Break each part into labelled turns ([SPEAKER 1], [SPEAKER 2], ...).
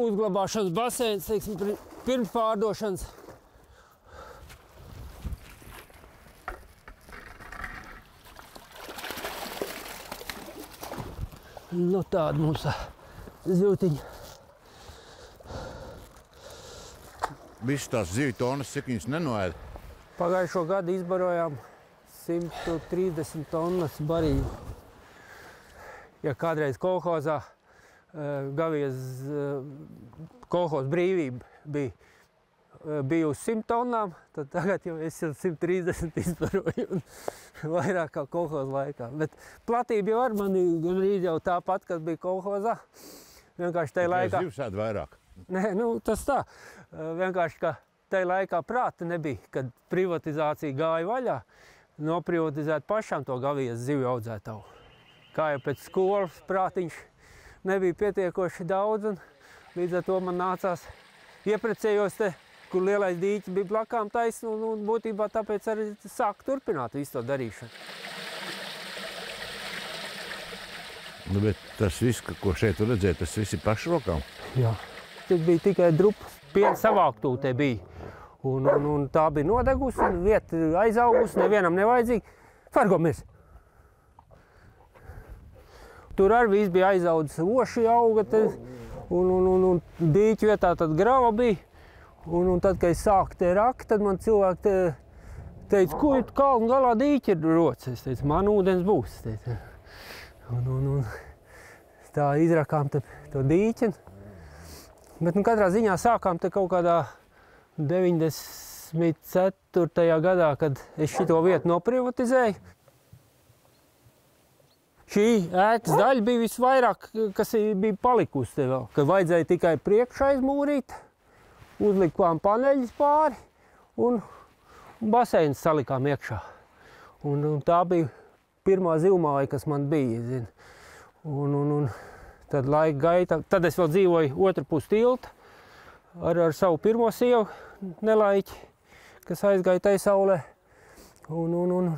[SPEAKER 1] uzglabāšanas baseins, teiksim, pirms pārdošanas. Nu, tāda mums zivtiņa.
[SPEAKER 2] Viss tās zivju tonas, cik viņas nenoēda?
[SPEAKER 1] Pagājušo gadu izbarojām 130 tonnas barību. Ja kādreiz kolhozā Gavijas kolhoz brīvība bija uz 100 tonnām, tad tagad jau es 130 izbaroju vairāk kā kolhoz laikā. Bet platība jau ar mani gandrīz jau tāpat, kad bija kolhozā. Vienkārši tajā laikā...
[SPEAKER 2] Zivs ēd vairāk?
[SPEAKER 1] Nē, nu tas tā. Vienkārši, ka tajā laikā prāta nebija, kad privatizācija gāja vaļā, noprivatizēt pašām to Gavijas zivju audzētavu. Kā jau pēc skolas prātiņš nebija pietiekoši daudz, un līdz ar to man nācās ieprecējos te, kur lielais dīķis bija blakām taisn, un būtībā tāpēc arī sāku turpināt visu to darīšanu.
[SPEAKER 2] Nu, bet tas viss, ko šeit var redzēt, tas viss ir pašrokām?
[SPEAKER 1] Jā. Tas bija tikai drupa. Piena savāktū te bija. Un tā bija nodegusi, vieta aizaugusi, nevienam nevajadzīgi. Fargomies! Tur arī viss bija aizaudzis, oši auga te, un dīķu vietā tad grava bija. Un tad, kad es sāku te rakt, tad man cilvēki teica, ko tu kalnu galā dīķi ir rots? Es teicu, man ūdens būs. Un tā izrakām to dīķi. Bet katrā ziņā sākām te kaut kādā 94. gadā, kad es šito vietu noprivatizēju. Šī ēkas daļa bija visvairāk, kas bija palikusi te vēl. Kad vajadzēja tikai priekšā aizmūrīt, uzlikām paneļus pāri un baseinas salikām iekšā. Un tā bija pirmā zivmāja, kas man bija, zin. Tad laika gaitā, tad es vēl dzīvoju otru pus tilta ar savu pirmo sievu Nelaiķi, kas aizgāja tai saulē. Un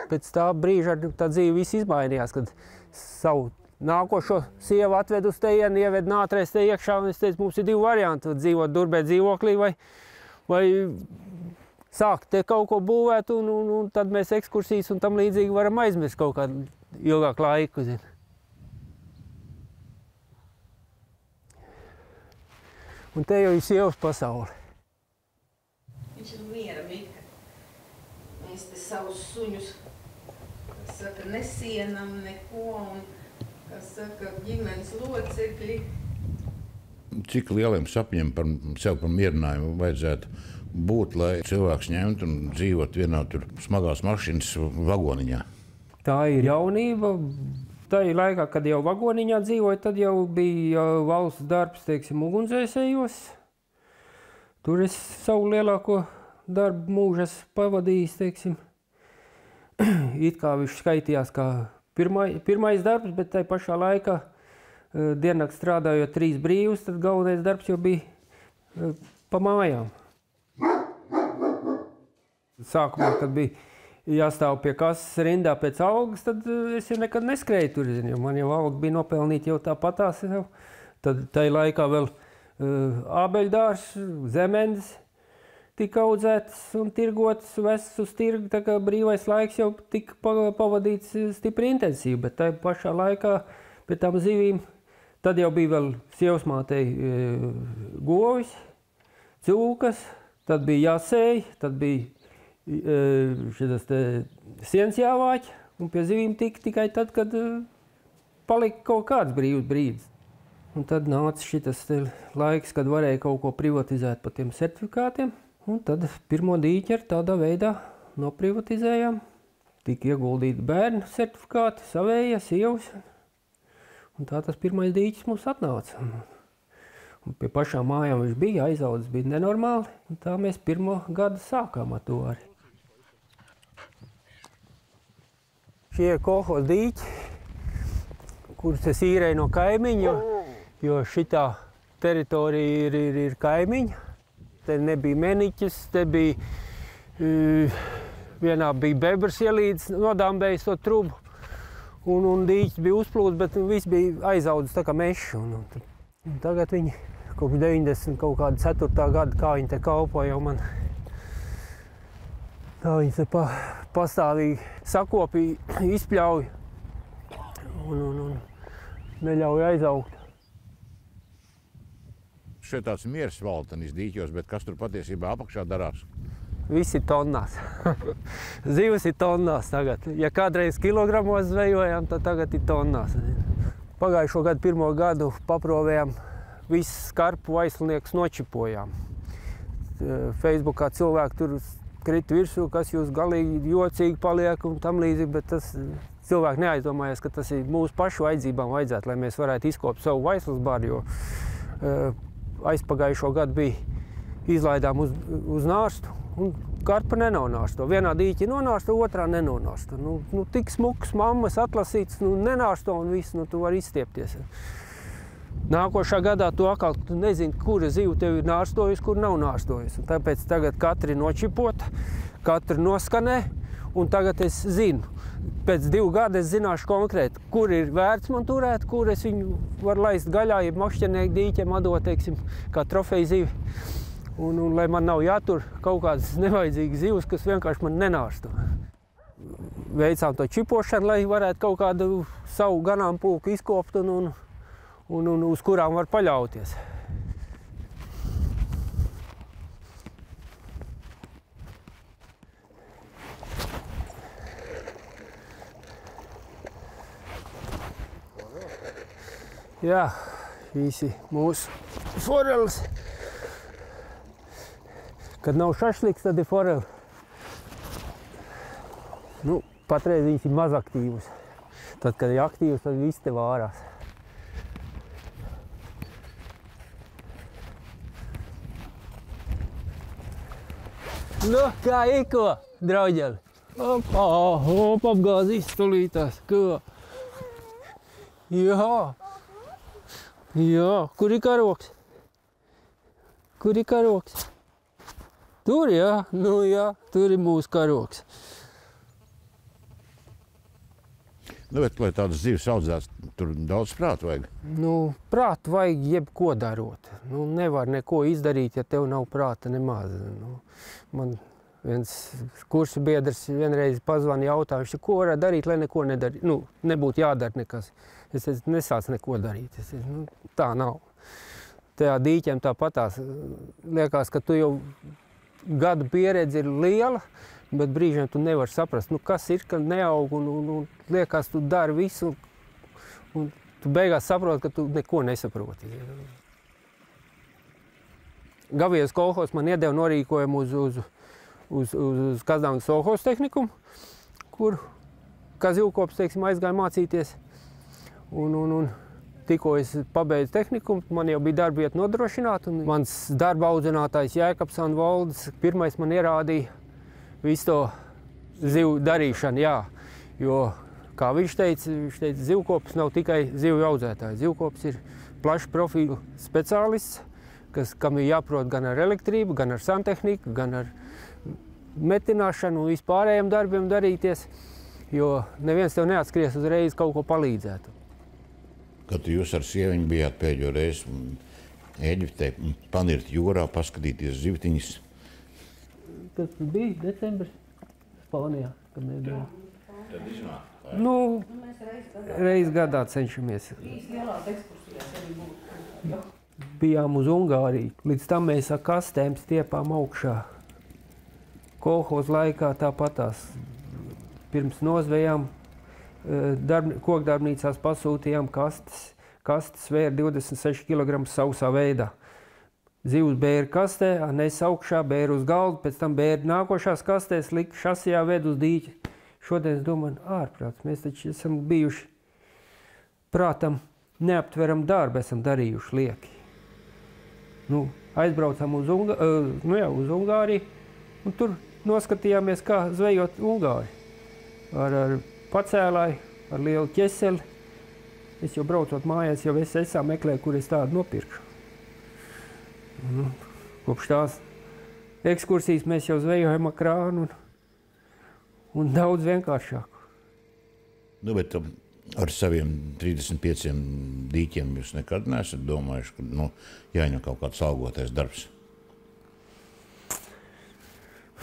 [SPEAKER 1] pēc tā brīža tā dzīve viss izmainījās, kad savu nākošo sievu atved uz tejienu, ieved nātreiz te iekšā, un es teicu, mums ir divi varianti, dzīvot Durbē dzīvoklī vai sākt te kaut ko būvēt, un tad mēs ekskursijas un tam līdzīgi varam aizmirst kaut kādu ilgāku laiku, zin. Un te jau ir sievas pasaule.
[SPEAKER 3] Viņš ir miera mika. Mēs te savus suņus, kas saka, nesienam neko, un, kas saka, ģimenes locekļi.
[SPEAKER 2] Cik lieliem sapņiem par sev par mierinājumu vajadzētu būt, lai cilvēks ņemtu un dzīvot vienā tur smagās mašīnas vagoniņā?
[SPEAKER 1] Tā ir jaunība. Tajā laikā, kad jau vagoniņā dzīvoju, tad jau bija valsts darbs, teiksim, ugunsdzēsējos. Tur es savu lielāko darbu mūžas pavadījis, teiksim. It kā viņš skaitījās kā pirmais darbs, bet tajā pašā laikā diennakts strādājot 3 brīvus, tad galvenais darbs jau bija pa mājām. Sākumā, kad bija jāstāv pie kases rindā pēc algas, tad es jau nekad neskrēju tur, jo man jau alga bija nopelnīta jau tāpatās. Tad tajā laikā vēl ābeļdārs, zemendes tika audzētas un tirgotas, vestas uz tirgu, tā kā brīvais laiks jau tika pavadīts stipri intensīvi, bet tajā pašā laikā pie tām zivīm, tad jau bija vēl sievasmātei govis, cūkas, tad bija jāsēj, tad bija šitas te sienas jāvāķ, un pie zivīm tika tikai tad, kad palika kaut kāds brīvs brīdis. Un tad nāca šitas laiks, kad varēja kaut ko privatizēt pa tiem certifikātiem, un tad pirmo dīķi ar tādā veidā noprivatizējām. Tika ieguldīti bērnu certifikāti, savējie, sievas, un tā tas pirmais dīķis mums atnāca. Un pie pašām mājām viņš bija, aizaudzis bija nenormāli, un tā mēs pirmo gadu sākām ar to arī. Šie ir kolhoz dīķi, kurus es īrēju no kaimiņa, jo šitā teritorija ir kaimiņa. Te nebija meniķis, te bija, vienā bija bebrs ielīdz, nodambējis to trubu, un dīķis bija uzplūds, bet viss bija aizaudzis tā kā mežs. Un tagad viņi kopš 90 kaut kāda 4. gada, kā viņi te kalpo jau man. Tā viņi te pastāvīgi sakopīja, izpļauj un neļauj aizaugt.
[SPEAKER 2] Šeit tāds miers valtenis dīķos, bet kas tur patiesībā apakšā darās?
[SPEAKER 1] Viss ir tonnās. Zivs ir tonnās tagad. Ja kādreiz kilogramos zvejojām, tad tagad ir tonnās. Pagājušo gadu, pirmo gadu paprovējām visus karpu vaislniekus nočipojām. Facebookā cilvēki tur krita virsū, kas jūs galīgi jocīgi paliek un tam līdzīgi, bet tas cilvēki neaizdomājas, ka tas ir mūsu pašu vajadzībām vajadzētu, lai mēs varētu izkopt savu vaislas baru, jo aizpagājušo gadu bija izlaidām uz nārstu un karpa nenonārsto. Vienā dīķi nonārsto, otrā nenonārsto. Tik smuks mammas atlasīts, nenārsto un viss, tu vari izstiepties. Nākošā gadā tu atkal nezini, kura ziva tev ir nārstojusi, kur nav nārstojusi. Un tāpēc tagad katra ir nočipota, katra noskanē, un tagad es zinu. Pēc 2 gadu es zināšu konkrēti, kur ir vērts man turēt, kur es viņu varu laist gaļā, ja makšķernieku dīķiem atdot, teiksim, kā trofeju zivi. Un lai man nav jātur kaut kādas nevajadzīgas zivs, kas vienkārši man nenārsto. Veicām to čipošanu, lai varētu kaut kādu savu ganāmpulku izkopt un uz kurām var paļauties. Jā, visi mūsu foreles. Kad nav šašliks, tad ir foreli. Patreiz viņas ir maz aktīvas. Tad, kad ir aktīvas, tad viss te vārās. Kā iko, drauģeli? Hop, apgāzīs stulītās. Kā? Jā, kur ir karoks? Kur ir karoks? Tur, jā, tur ir mūsu karoks.
[SPEAKER 2] Bet, lai tādas zivis audzēs, tur daudz prātu vajag?
[SPEAKER 1] Prātu vajag jebko darot. Nevar neko izdarīt, ja tev nav prāta nemaz. Man viens kursu biedrs vienreiz pazvana jautā, viņš ko varētu darīt, lai neko nedarīt. Nebūtu jādara nekas. Es nesācu neko darīt. Tā nav. Tajā dīķiem tāpatās. Liekas, ka tu jau gadu pieredze ir liela, bet brīžiem tu nevari saprast, kas ir, ka neaug un liekas, tu dari visu un tu beigās saproti, ka tu neko nesaproti. Gavijas kolhos man iedeva norīkojumu uz Kazdangas kolhos tehnikumu, kur kā zivkops, teiksim, aizgāja mācīties. Un tikko es pabeidzu tehnikumu, man jau bija darba vieta nodrošināta. Mans darba audzinātājs Jēkabs Anvalds pirmais man ierādīja visu to zivu darīšanu, jā. Jo, kā viņš teica, zivkops nav tikai zivju audzētājs. Zivkops ir plašs profilu speciālists, kam ir jāprot gan ar elektrību, gan ar santehniku, gan ar metināšanu un vispārējiem darbiem darīties, jo neviens tev neatskries uzreiz kaut ko palīdzētu.
[SPEAKER 2] Kad jūs ar sieviņu bijāt pēdējo reizi Ēģiptē, panirt jūrā, paskatīties zivtiņas?
[SPEAKER 1] Tas bija decembris Spānijā, kad mēs bijām.
[SPEAKER 2] Tad iznāk?
[SPEAKER 1] Reiz gadā cenšamies.
[SPEAKER 3] Lielās ekskursijās arī būtu.
[SPEAKER 1] Bijām uz Ungāriju. Līdz tam mēs ar kastēm stiepām augšā. Kolhoz laikā tāpatās. Pirms nozvejām kokdarbnīcās pasūtījām kastes. Kastes svēra 26 kg sausā veidā. Zivs bēra kastē, nes augšā, bēra uz galdu, pēc tam bēra nākošās kastēs, lika šasijā, ved uz dīķi. Šodien es domāju, ārprāts, mēs taču esam bijuši prātam neaptveram darbu, esam darījuši lieki. Aizbraucām uz Ungāriju, un tur noskatījāmies, kā zvejot Ungāri. Ar pacēlāju, ar lielu ķeseli. Es jau braucot mājās, jau es meklēju, kur es tādu nopirkšu. Kopš tās ekskursijas mēs jau zvejojam krānu un daudz vienkāršāku.
[SPEAKER 2] Bet Ar saviem 35 dīķiem jūs nekad neesat domājuši, ka jāņem kaut kāds algotais darbs?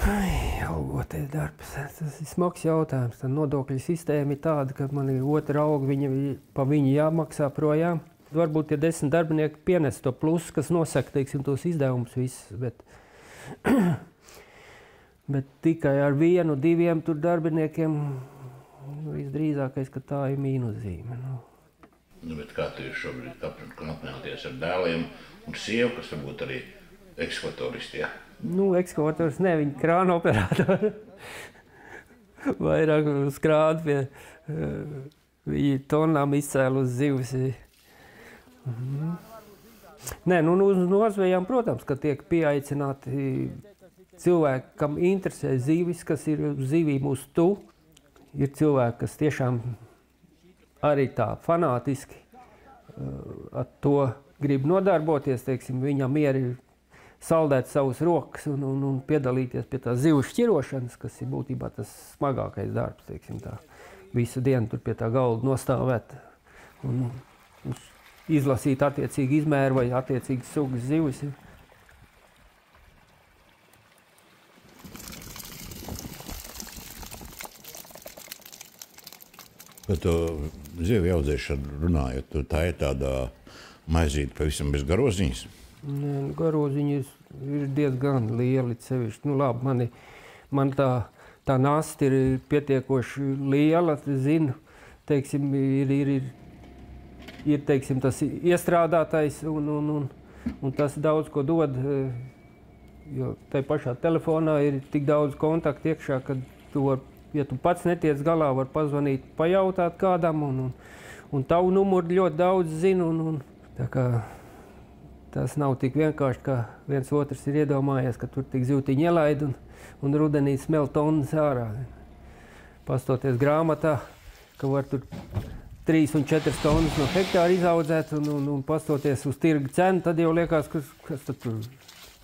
[SPEAKER 1] Algotais darbs, tas ir smags jautājums. Tā nodokļu sistēma ir tāda, ka man ir otra auga, pa viņu jāmaksā projām. Varbūt tie 10 darbinieki pienes to plusu, kas nosaka, teiksim, tos izdevumus visus, bet tikai ar 1, 2 tur darbiniekiem visdrīzākais, ka tā ir mīnuszīme.
[SPEAKER 2] Bet kā tu ir šobrīd apvienoties ar dēliem un sievu, kas varbūt arī ekskavatoristi, jā?
[SPEAKER 1] Ekskavators ne, viņi krāna operatori. Vairāk uz krāna pie viņi tonām izcēla uz zivs. Nē, uz nozvejām, protams, ka tiek pieaicināti cilvēki, kam interesē zivis, kas ir zivīm uz tu. Ir cilvēki, kas tiešām arī tā fanātiski ar to grib nodarboties, teiksim, viņam ir saldēt savus rokas un piedalīties pie tā zivu šķirošanas, kas ir būtībā tas smagākais darbs, teiksim tā. Visu dienu tur pie tā galda nostāvēt un izlasīt attiecīgi izmēru vai attiecīgi sugas zivs.
[SPEAKER 2] Par to zivju audzēšanu runājot, tā ir tāda maizīte pavisam bez garoziņas?
[SPEAKER 1] Nē, garoziņas ir diezgan lieli sevišķi. Labi, man tā nasta ir pietiekoši liela, zinu, teiksim, ir teiksim, tas iestrādātais un tas daudz ko dod, jo tai pašā telefonā ir tik daudz kontaktu iekšā, ka tu vari, ja tu pats netiec galā, var pazvanīt, pajautāt kādam, un tavu numuru ļoti daudz zinu, tā kā tas nav tik vienkārši, kā viens otrs ir iedomājies, ka tur tik zivtiņi ielaid un rudenī smel tonnas ārā. Pastoties grāmatā, ka var tur 3 un 4 tonnas no hektāra izaudzēt un pastoties uz tirga cenu, tad jau liekas, kas tad tur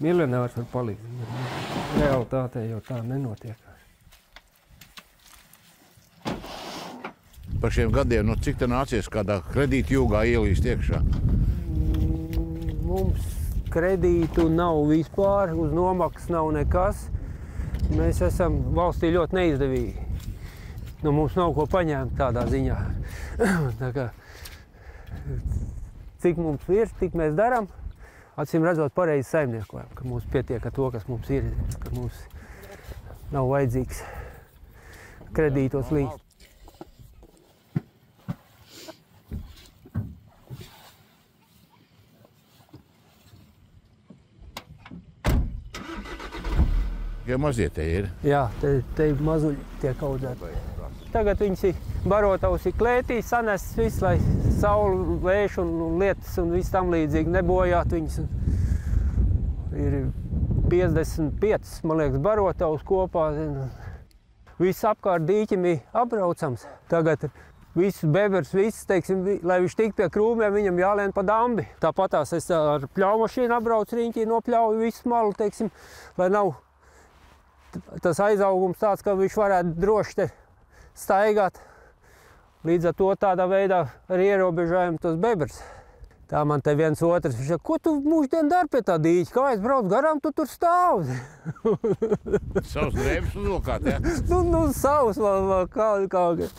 [SPEAKER 1] miljonārs var palikt. Realitātē jau tā nenotiek.
[SPEAKER 2] Par šiem gadiem, cik te nācies kādā kredītjūgā ielīst iekšā?
[SPEAKER 1] Mums kredītu nav vispār, uz nomaksas nav nekas. Mēs esam valstī ļoti neizdevīgi. Mums nav ko paņēmt tādā ziņā. Tā kā, cik mums ir, tik mēs darām. Acīm redzot pareizi saimniekojam, ka mums pietiek ar to, kas mums ir, ka mums nav vajadzīgs kredītos līst.
[SPEAKER 2] Ja mazie te ir?
[SPEAKER 1] Jā, te mazuļi tiek audzēti. Tagad viņas ir barotavas ir klētī, sanests viss, lai saule, vējš un lietas un viss tam līdzīgi nebojāt viņas. Ir 55, man liekas, barotavas kopā. Viss apkārt dīķim ir apbraucams. Tagad viss bebers, teiksim, lai viņš tik pie krūmiem, viņam jālien pa dambi. Tāpatās es ar pļaumašīnu apbraucu riņķī, nopļauju visu malu, teiksim, lai nav tas aizaugums tāds, ka viņš varētu droši te staigāt. Līdz ar to tādā veidā arī ierobežojam tos bebers. Tā man te viens otrs, viņš saka, ko tu mūždien dari pie tā dīķa? Kā es braucu garām, tu tur stāv?
[SPEAKER 2] Savs drēbes uzvilkāt, jā?
[SPEAKER 1] Savs,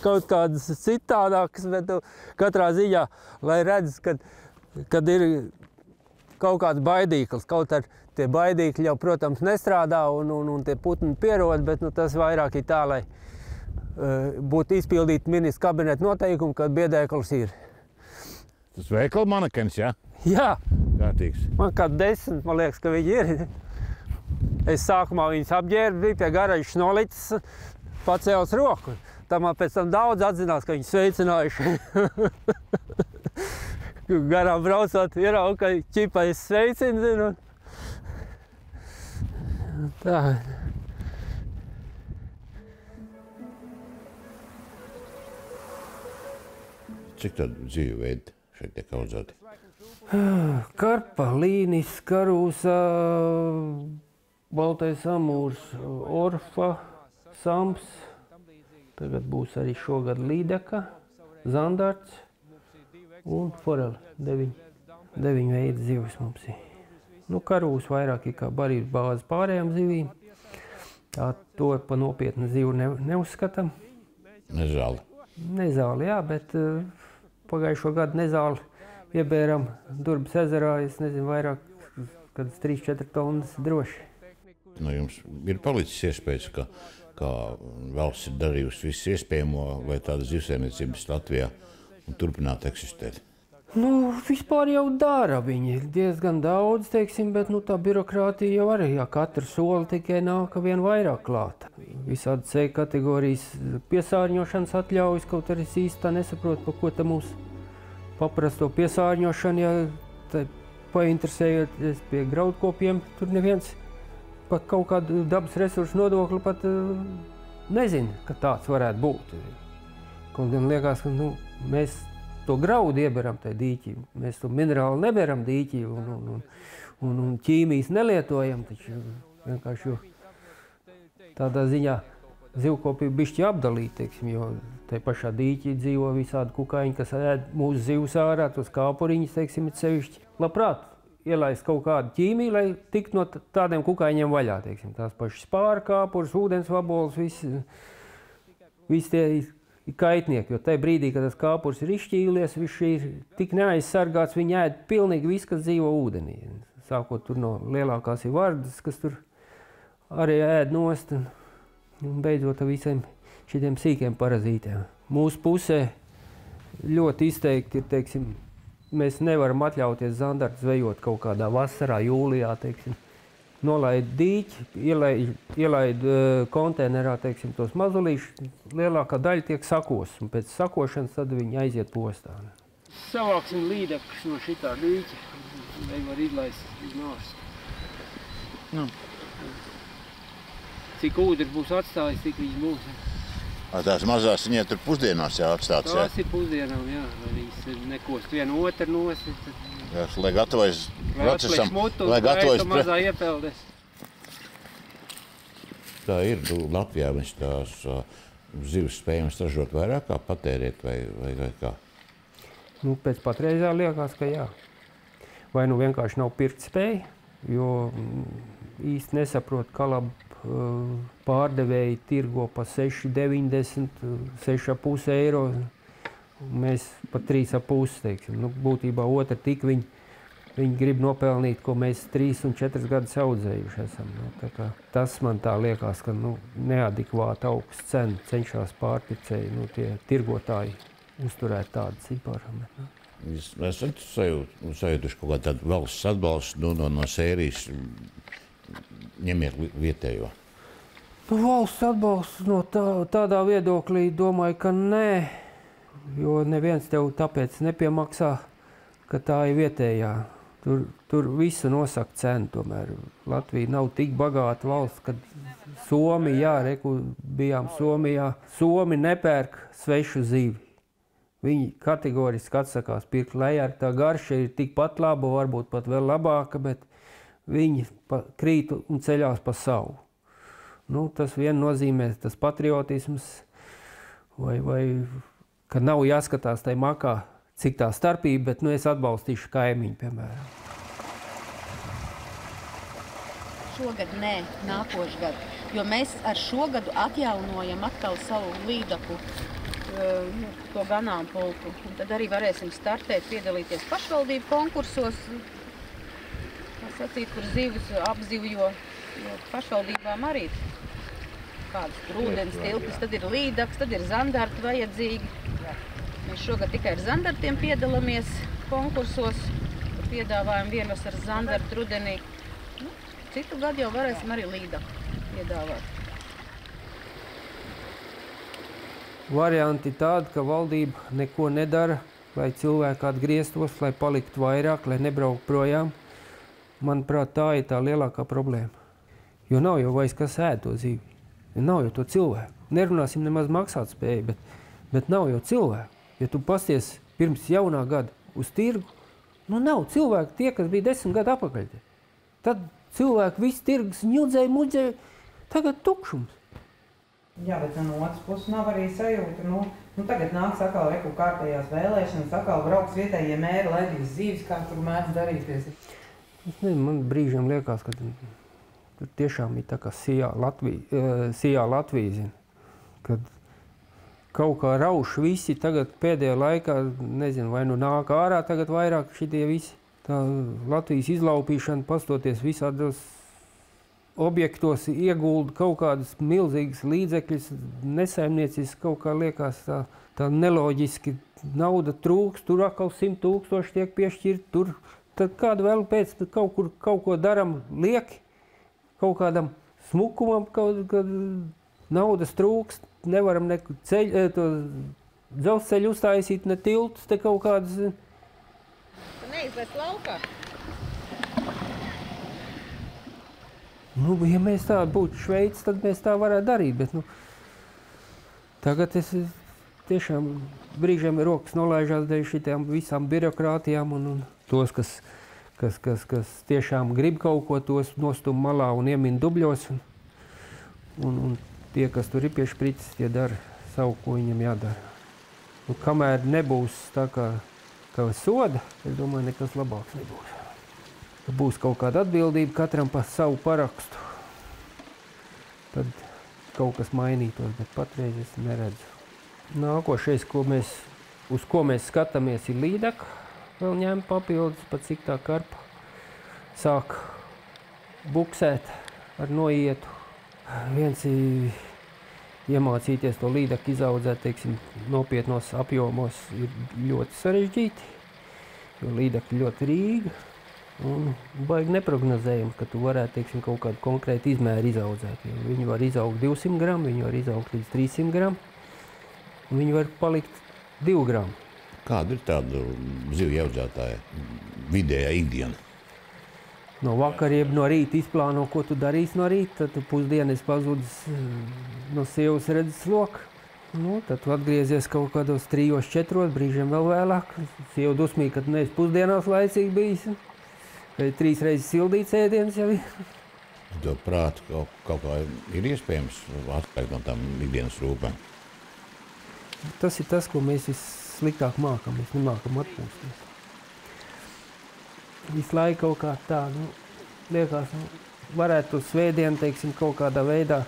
[SPEAKER 1] kaut kādas citādākas, bet katrā ziņā, lai redz, kad ir kaut kāds baidīklis, kaut ar tie baidīkļi jau, protams, nestrādā un tie putni pierod, bet tas vairāk ir tā, lai būtu izpildīti ministra kabineta noteikumi, kad biedēklis ir.
[SPEAKER 2] Tas veikala manekens, jā?
[SPEAKER 1] Jā.
[SPEAKER 2] Kārtīgs.
[SPEAKER 1] Man kā 10, man liekas, ka viņi ir. Es sākumā viņus apģērbu, biju pie garažas nolicis, pacēls roku. Tā man pēc tam daudz atzinās, ka viņi sveicinājuši. Garām braucot, ieraugu, ka ķipa es sveicinu, zinu. Tā.
[SPEAKER 2] Cik tādu dzīvi veidi šeit tiek audzēti?
[SPEAKER 1] Karpa, līnis, karūsa, baltais amūrs, orfa, sams. Tagad būs arī šogad līdeka. zandarts un foreli. 9 veidi zivis mums ir. Nu, karūs vairāk ir kā barības bāze pārējām zivīm. Tā to pa nopietnu zivu neuzskatam.
[SPEAKER 2] Nezāli.
[SPEAKER 1] Nezāli, jā, bet pagājušo gadu nezāli iebēram Durbas ezerā, es nezinu, vairāk, kad 3-4 tonnas droši.
[SPEAKER 2] Nu, jums ir palicis iespējas, ka valsts ir darījusi visu iespējamo, lai tāda zivsaimniecības Latvijā turpinātu eksistēt?
[SPEAKER 1] Nu, vispār jau dara viņi diezgan daudz, teiksim, bet tā birokrātija jau arī, katru soli tikai nāk vien vairāk klāt. Visādi C kategorijas piesārņošanas atļaujas, kaut arī es īsti tā nesaprotu, pa ko te mums paprasto piesārņošanu, ja painteresējoties pie graudkopiem, tur neviens pat kaut kādu dabas resursu nodokli pat nezina, ka tāds varētu būt. Kaut gan liekas, ka mēs to graudu ieberam tajā dīķī, mēs to minerālu neberam dīķī un ķīmijas nelietojam, taču vienkārši tādā ziņā zivkopību bišķi apdalīt, teiksim, jo tai pašā dīķī dzīvo visādi kukaiņi, kas ēd mūsu zivs ārā, tos kāpuriņus, teiksim, ir sevišķi. Labprāt ielaist kaut kādu ķīmiju, lai tiktu no tādiem kukaiņiem vaļā, teiksim, tās pašas spāra kāpurs, ūdens vabols, visi tie ir kaitnieki, jo tajā brīdī, kad tas kāpurs ir izšķīlies, viņš ir tik neaizsargāts, viņi ēd pilnīgi viss, kas dzīvo ūdenī. Sākot tur no lielākās ir vardas, kas tur arī ēd nost, un beidzot ar visiem šitiem sīkiem parazītiem. Mūsu pusē ļoti izteikti ir, teiksim, mēs nevaram atļauties zandartu zvejot kaut kādā vasarā, jūlijā, teiksim. Nolaid dīķi, ielaid konteinerā, teiksim, tos mazulīšus, lielākā daļa tiek sakos, un pēc sakošanas tad viņi aiziet postā. Savāksim līdekļus no šitā dīķa, lai var izlaist uz nost. Cik ūdens būs atstājis, tik viņš būs.
[SPEAKER 2] Tās mazās viņai tur pusdienās jāatstāts, jā?
[SPEAKER 1] Tās ir pusdienām, jā, lai viņas nekost vienu otru nosti.
[SPEAKER 2] Jā, lai gatavojas procesam,
[SPEAKER 1] lai gatavojas mazā iepeldes.
[SPEAKER 2] Tā ir, Latvijā viņš tās zivs spējams ražot vairāk kā patērēt vai kā?
[SPEAKER 1] Nu, pēc patreizā liekas, ka jā. Vai nu vienkārši nav pirkt spēja, jo īsti nesaprot, kalabu pārdevēji tirgo pa 6,90, 6,5 eiro. Mēs pa 3,5, teiksim. Nu, būtībā otra tik viņi grib nopelnīt, ko mēs 3 un 4 gadus audzējuši esam. Nu, tā kā tas man tā liekas, ka neadekvāti augsts cena cenšas pārpircēji, tie tirgotāji uzturēt tādu ciparu.
[SPEAKER 2] Jūs esat sajutuši kaut kādu valsts atbalstu no sērijas ņemiet vietējo?
[SPEAKER 1] Valsts atbalsts no tādā viedoklī domāju, ka nē, jo neviens tev tāpēc nepiemaksā, ka tā ir vietējā. Tur visu nosaka cenu tomēr. Latvija nav tik bagāta valsts, kad Somija, bijām Somijā, Somi nepērk svešu zivi. Viņi kategoriski atsakās pirkt, lai ar tā garša ir tikpat laba, varbūt pat vēl labāka, bet viņi krīt un ceļās pa savu. Tas vien nozīmē tas patriotisms, vai ka nav jāskatās tai makā, cik tā starpība, bet es atbalstīšu kaimiņu, piemēram.
[SPEAKER 4] Šogad nē, nākošu gadu, jo mēs ar šo gadu atjaunojam atkal savu līdaku, to ganāmpulku. Un tad arī varēsim startēt, piedalīties pašvaldību konkursos, sacīt, kur zivis apzivjo, jo pašvaldībām arī kādas ūdens tilpes, tad ir līdaks, tad ir zandarti vajadzīgi. Mēs šogad tikai ar zandartiem piedalāmies konkursos, piedāvājam vienvasaras zandartu rudenī. Citu gadu jau varēsim arī līdaku piedāvāt.
[SPEAKER 1] Varianti tādi, ka valdība neko nedara, lai cilvēki atgrieztos, lai paliktu vairāk, lai nebrauktu projām. Manuprāt, tā ir tā lielākā problēma. Jo nav jau vairs kas ēd to zivi. Nav jau to cilvēku. Nerunāsim nemaz maksāt spēju, bet nav jau cilvēku. Ja tu pasties pirms jaunā gada uz tirgu, nav cilvēku tie, kas bija 10 gadu atpakaļ. Tad cilvēki viss tirgus ņudzēja, mudzēja, tagad tukšums.
[SPEAKER 5] Jā, bet no otras puses nav arī sajūta, nu tagad nāks atkal reku kārtējās vēlēšanas, atkal brauks vietējie mēri, laidīs zīves, kā tur mēdz darīties.
[SPEAKER 1] Es nezinu, man brīžiem liekas, ka tur tiešām ir tā kā sijā Latvija, zin, kad kaut kā rauš visi tagad pēdējā laikā, nezinu, vai nu nāk ārā tagad vairāk šitie visi. Tā Latvijas izlaupīšana, pastoties visādos objektos, iegulda kaut kādas milzīgas līdzekļus, nesaimniecis kaut kā liekas tā neloģiski. Nauda trūks, tur atkal 100 000 tiek piešķirt, tur. Tad kādu vēl pēc kaut ko daram lieki, kaut kādam smukumam, kad naudas trūks, nevaram ne dzelzceļu uztaisīt, ne tiltus, te kaut kādas.
[SPEAKER 3] Tu neizlaic laukā?
[SPEAKER 1] Nu, ja mēs tā būtu Šveicis, tad mēs tā varētu darīt, bet tagad es tiešām brīžiem rokas nolaižās dēļ šitām visām birokrātijām un tos, kas tiešām grib kaut ko, tos nostum malā un iemin dubļos. Un tie, kas tur ir pie šprices, tie dara savu, ko viņam jādara. Un kamēr nebūs tā kā soda, es domāju, nekas labāks nebūs. Būs kaut kāda atbildība katram par savu parakstu. Tad kaut kas mainītos, bet patreiz es neredzu. Nākošais, uz ko mēs skatāmies, ir līdaka. Vēl ņem papildus, pat cik tā karpa sāk buksēt ar noietu. Viens ir iemācīties to līdaku izaudzēt, teiksim, nopietnos apjomos ir ļoti sarežģīti, jo līdaka ļoti rīga. Un baigi neprognozējami, ka tu varētu, teiksim, kaut kādu konkrētu izmēru izaudzēt. Viņi var izaugt 200 gramu, viņi var izaugt līdz 300 gramu, un viņi var palikt 2 gramu.
[SPEAKER 2] Kāda ir tāda zivju audzētāja vidējā ikdiena?
[SPEAKER 1] No vakara, jeb no rīta izplāno, ko tu darīsi no rīta, tad tu pusdienas pazudis no sievas redzes loka. Nu, tad tu atgriezies kaut kādos 3-4, brīžiem vēl vēlāk. Sieva dusmīgi, ka tu neesi pusdienās laicīgi bijis. Vai 3 reizes sildīts ēdienas jau ir.
[SPEAKER 2] To prātu kaut kā ir iespējams atspēkt no tām ikdienas rūpēm?
[SPEAKER 1] Tas ir tas, ko mēs vissliktāk mākam. Mēs nemākam atpūsties. Visu laiku kaut kā tā, liekas, varētu svētdienu, teiksim, kaut kādā veidā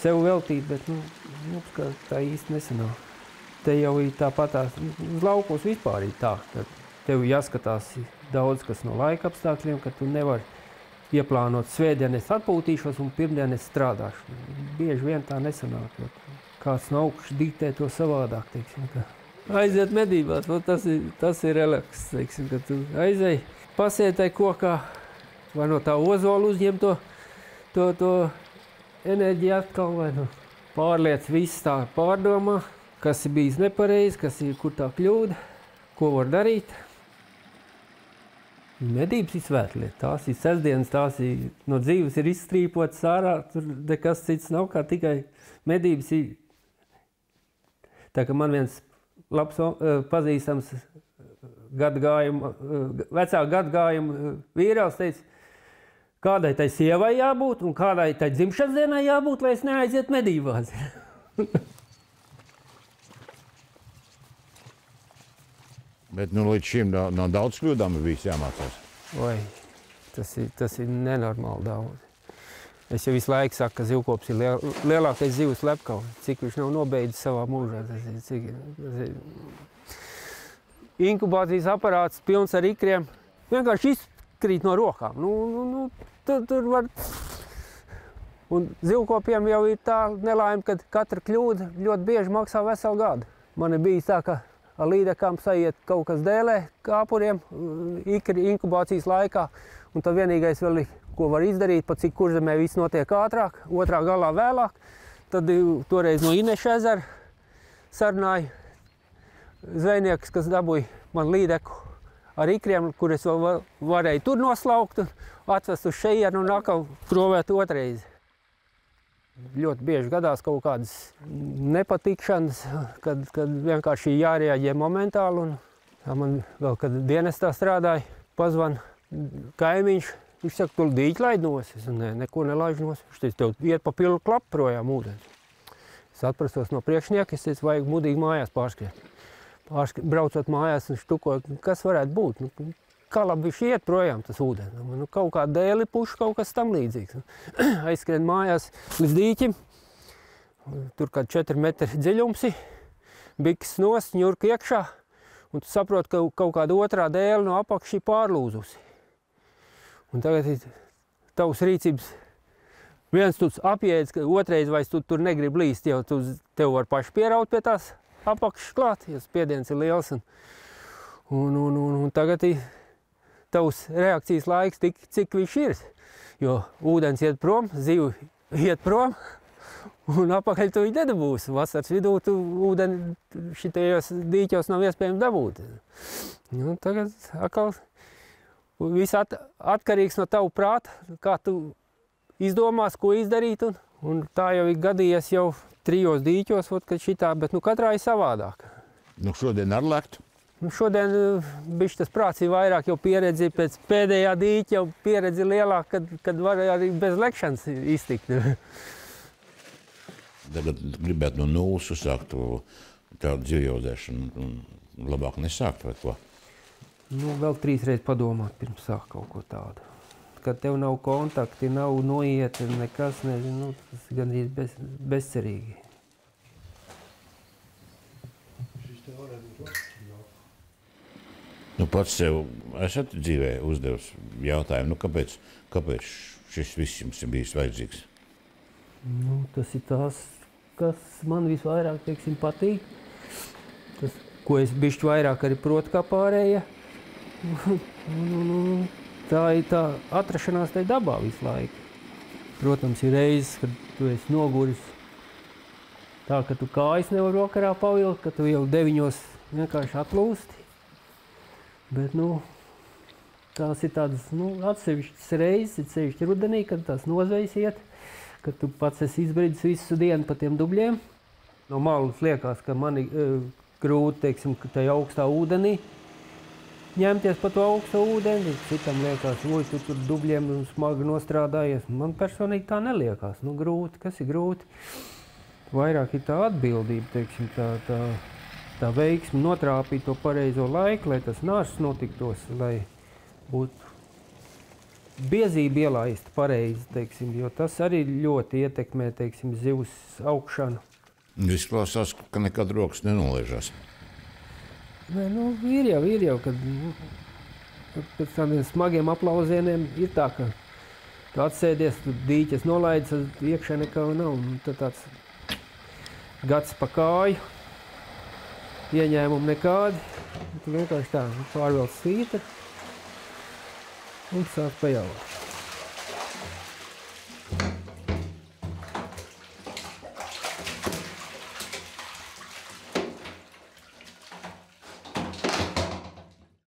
[SPEAKER 1] sev veltīt, bet, tā īsti nesanāk. Te jau ir tāpatās, uz laukos vispār ir tā, ka tev jāskatās daudz kas no laika apstākļiem, ka tu nevari ieplānot svētdienu es atpūtīšos un pirmdien es strādāšu. Bieži vien tā nesanāk, jo kāds no augšas diktē to savādāk, teiksim, ka aiziet medībās, tas ir relaks, teiksim, ka tu aizej, pasētai kokā, vai no tā ozola uzņem to enerģiju atkal, vai pārliec viss tā pārdomā, kas ir bijis nepareizi, kur tā kļūda, ko var darīt. Medības ir svētlieta, tās ir sestdienas, tās ir no dzīves ir izstrīpotas ārā, tur nekas cits nav, kā tikai medības ir. Tā kā man viens labs pazīstams vecāku gadgājumu vīrāls teica, kādai tai sievai jābūt un kādai tai dzimšanas dienai jābūt, lai es neaiziet medībās.
[SPEAKER 2] Bet līdz šim no daudz kļūdām ir bijis jāmācās.
[SPEAKER 1] Oi, tas ir nenormāli daudz. Es jau visu laiku saku, ka zivkops ir lielākais zivs lepkavs, cik viņš nav nobeidzis savā mūžā. Tas ir inkubācijas aparāts pilns ar ikriem. Vienkārši izkrīt no rokām. Tur var... Un zivkopiem jau ir tā nelaime, ka katra kļūda ļoti bieži maksā veselu gadu. Man ir bijis tā, ka ar līdekām saiet kaut kas dēlē kāpuriem inkubācijas laikā, un tad vienīgais vēl ir, ko var izdarīt, pat cik Kurzemē viss notiek ātrāk, otrā galā vēlāk. Tad toreiz no Ineša ezera sarunāja zvejnieks, kas dabūja man līdeku ar ikriem, kur es vēl varēju tur noslaukt un atvest uz šejienu un atkal provēt otreiz. Ļoti bieži gadās kaut kādas nepatikšanas, kad vienkārši jārēģē momentāli. Un man vēl, kad dienestā strādāja, pazvan kaimiņš. Viņš saka, tu dīķi laid nos. Es neko nelaižu nos. Viņš teica, tev iet pa pilnu klapu projām ūdens. Es atprastos no priekšnieka, es teicu, vajag mudīgi mājās pārskriet. Braucot mājās un štukoju, kas varētu būt. Nu, kā labi viņš iet projām tas ūdens. Nu, kaut kā dēli puši, kaut kas tam līdzīgs. Aizskrien mājās līdz dīķim. Tur kādi 4 metri dziļums, biks nost, ņurka iekšā. Un tu saproti, ka kaut kāda otrā dēle no apakšī pārlūzusi. Un tagad ir tavs rīcības. Viens tu apjēdz, ka otrais vairs tu tur negribi līst, jau tev var paši pieraut pie tās apakšas klāt, jo spiediens ir liels. Un tagad ir tavs reakcijas laiks tik, cik viņš ir. Jo ūdens iet prom, zivi iet prom, un apakaļ tu viņu nedabūsi. Vasaras vidū tu ūdeni šitajos dīķos nav iespējams dabūt. Nu, tagad atkal viss atkarīgs no tavu prāta, kā tu izdomās, ko izdarīt. Un tā jau ir gadījies jau 3 dīķos, kad šitā, bet nu, katrā ir savādāk.
[SPEAKER 2] Nu, šodien ar lektu?
[SPEAKER 1] Nu, šodien bišķi tas prāts ir vairāk, jau pieredzi pēc pēdējā dīķa, jau pieredzi lielāk, kad var arī bez lekšanas iztikt.
[SPEAKER 2] Tagad gribētu no nulles uzsākt tādu dzīvjaudzēšanu, labāk nesākt vai ko?
[SPEAKER 1] Nu, vēl 3 reizes padomāt, pirms sāk kaut ko tādu. Kad tev nav kontakti, nav noiet, nekas, nezinu, tas gandrīz bezcerīgi.
[SPEAKER 2] Nu, pats sev esat dzīvē uzdevis jautājumu, nu, kāpēc šis viss jums ir bijis vajadzīgs?
[SPEAKER 1] Nu, tas ir tās, kas man visvairāk, teiksim, patīk. Tas, ko es bišķi vairāk arī protu kā pārējie. Tā ir tā atrašanās tai dabā visu laiku. Protams, ir reizes, kad tu esi noguris tā, ka tu kājas nevar vakarā pavilkt, ka tu jau 9 vienkārši atlūsti. Bet, nu, tās ir tādas, nu, atsevišķas reizes, sevišķi rudenī, kad tās nozvejas iet, kad tu pats esi izbridis visu dienu pa tiem dubļiem. No malas liekas, ka man ir grūti, teiksim, tajā augstā ūdenī ņemties pa to augsto ūdeni, citam liekas, oj, tu tur dubļiem smagi nostrādājies. Man personīgi tā neliekās. Nu, grūti, kas ir grūti? Vairāk ir tā atbildība, teiksim, tā veiksme notrāpīt to pareizo laiku, lai tas nārsts notiktos, lai būtu biezība ielaista pareizi, teiksim, jo tas arī ļoti ietekmē, teiksim, zivs augšanu.
[SPEAKER 2] Izklausās, ka nekad rokas nenoliežās.
[SPEAKER 1] Nē, nu, ir jau, kad pēc tādiem smagiem aplausieniem ir tā, ka tu atsēdies, tu dīķes nolaidis, iekšā nekā nav. Tad tāds gads pa kāju, ieņēmumi nekādi. Tu vienkārši tā pārvelc svīta un sāk pajaut.